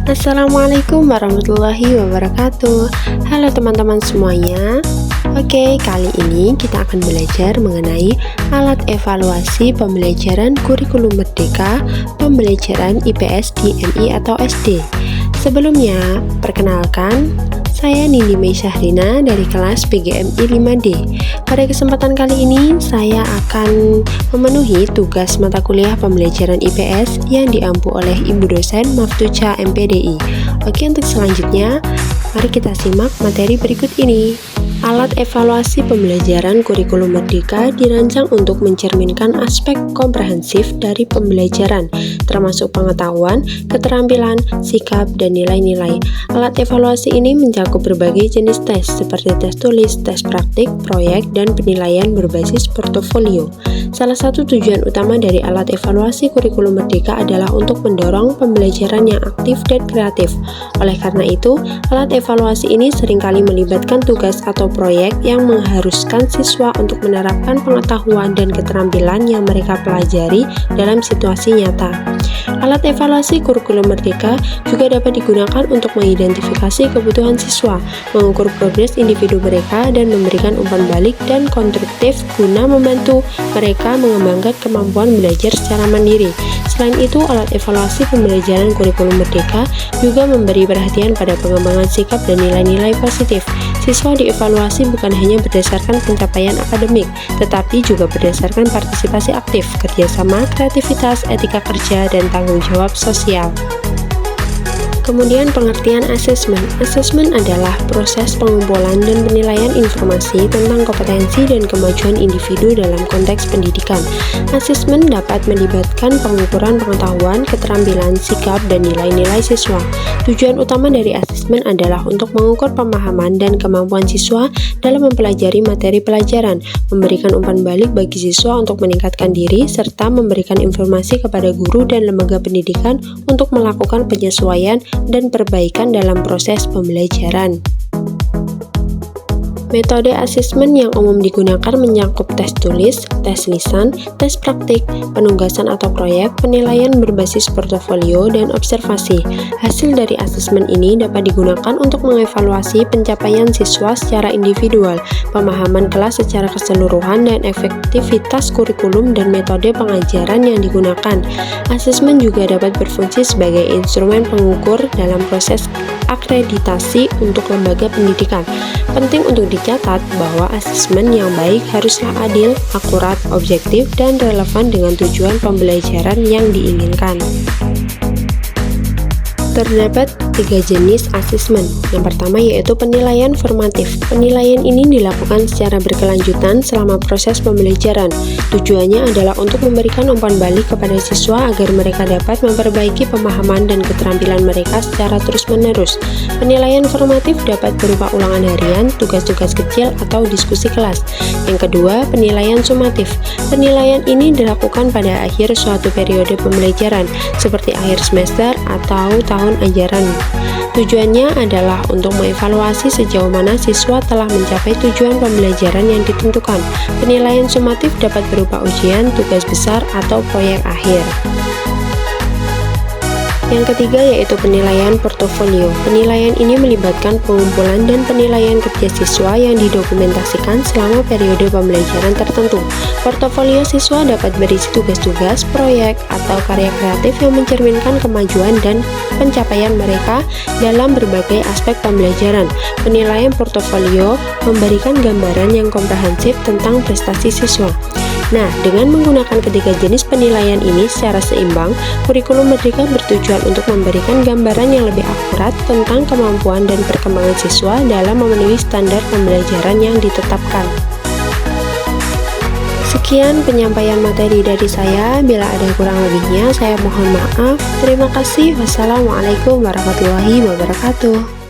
Assalamualaikum warahmatullahi wabarakatuh. Halo teman-teman semuanya. Oke, kali ini kita akan belajar mengenai alat evaluasi pembelajaran kurikulum merdeka pembelajaran IPS di MI atau SD. Sebelumnya, perkenalkan, saya Nindi Mei Syahrina dari kelas PGMI 5D. Pada kesempatan kali ini, saya akan memenuhi tugas mata kuliah pembelajaran IPS yang diampu oleh Ibu dosen Maftucha MPDI. Oke, untuk selanjutnya, mari kita simak materi berikut ini. Alat evaluasi pembelajaran kurikulum merdeka dirancang untuk mencerminkan aspek komprehensif dari pembelajaran, termasuk pengetahuan, keterampilan, sikap, dan nilai-nilai. Alat evaluasi ini mencakup berbagai jenis tes, seperti tes tulis, tes praktik, proyek, dan penilaian berbasis portofolio. Salah satu tujuan utama dari alat evaluasi kurikulum merdeka adalah untuk mendorong pembelajaran yang aktif dan kreatif. Oleh karena itu, alat evaluasi ini seringkali melibatkan tugas atau proyek yang mengharuskan siswa untuk menerapkan pengetahuan dan keterampilan yang mereka pelajari dalam situasi nyata. Alat evaluasi kurikulum merdeka juga dapat digunakan untuk mengidentifikasi kebutuhan siswa, mengukur progres individu mereka, dan memberikan umpan balik dan konstruktif guna membantu mereka mengembangkan kemampuan belajar secara mandiri. Selain itu, alat evaluasi pembelajaran kurikulum merdeka juga memberi perhatian pada pengembangan sikap dan nilai-nilai positif. Siswa dievaluasi bukan hanya berdasarkan pencapaian akademik, tetapi juga berdasarkan partisipasi aktif, kerjasama, kreativitas, etika kerja, dan tanggung jawab sosial. Kemudian pengertian asesmen. Asesmen adalah proses pengumpulan dan penilaian informasi tentang kompetensi dan kemajuan individu dalam konteks pendidikan. Asesmen dapat melibatkan pengukuran pengetahuan, keterampilan, sikap, dan nilai-nilai siswa. Tujuan utama dari asesmen adalah untuk mengukur pemahaman dan kemampuan siswa dalam mempelajari materi pelajaran, memberikan umpan balik bagi siswa untuk meningkatkan diri, serta memberikan informasi kepada guru dan lembaga pendidikan untuk melakukan penyesuaian dan perbaikan dalam proses pembelajaran. Metode asesmen yang umum digunakan mencakup tes tulis, tes lisan, tes praktik, penugasan atau proyek, penilaian berbasis portofolio, dan observasi. Hasil dari asesmen ini dapat digunakan untuk mengevaluasi pencapaian siswa secara individual, pemahaman kelas secara keseluruhan, dan efektivitas kurikulum dan metode pengajaran yang digunakan. Asesmen juga dapat berfungsi sebagai instrumen pengukur dalam proses akreditasi untuk lembaga pendidikan. Penting untuk dicatat bahwa asesmen yang baik haruslah adil, akurat, objektif, dan relevan dengan tujuan pembelajaran yang diinginkan. Terdapat 3 jenis asesmen. Yang pertama yaitu penilaian formatif. Penilaian ini dilakukan secara berkelanjutan selama proses pembelajaran. Tujuannya adalah untuk memberikan umpan balik kepada siswa agar mereka dapat memperbaiki pemahaman dan keterampilan mereka secara terus-menerus. Penilaian formatif dapat berupa ulangan harian, tugas-tugas kecil, atau diskusi kelas. Yang kedua, penilaian sumatif. Penilaian ini dilakukan pada akhir suatu periode pembelajaran, seperti akhir semester atau tahun ajaran. Tujuannya adalah untuk mengevaluasi sejauh mana siswa telah mencapai tujuan pembelajaran yang ditentukan. Penilaian sumatif dapat berupa ujian, tugas besar, atau proyek akhir. Yang ketiga yaitu penilaian portofolio. Penilaian ini melibatkan pengumpulan dan penilaian kerja siswa yang didokumentasikan selama periode pembelajaran tertentu. Portofolio siswa dapat berisi tugas-tugas, proyek, atau karya kreatif yang mencerminkan kemajuan dan pencapaian mereka dalam berbagai aspek pembelajaran. Penilaian portofolio memberikan gambaran yang komprehensif tentang prestasi siswa. Nah, dengan menggunakan ketiga jenis penilaian ini secara seimbang, kurikulum merdeka bertujuan untuk memberikan gambaran yang lebih akurat tentang kemampuan dan perkembangan siswa dalam memenuhi standar pembelajaran yang ditetapkan. Sekian penyampaian materi dari saya. Bila ada kurang lebihnya, saya mohon maaf. Terima kasih. Wassalamualaikum warahmatullahi wabarakatuh.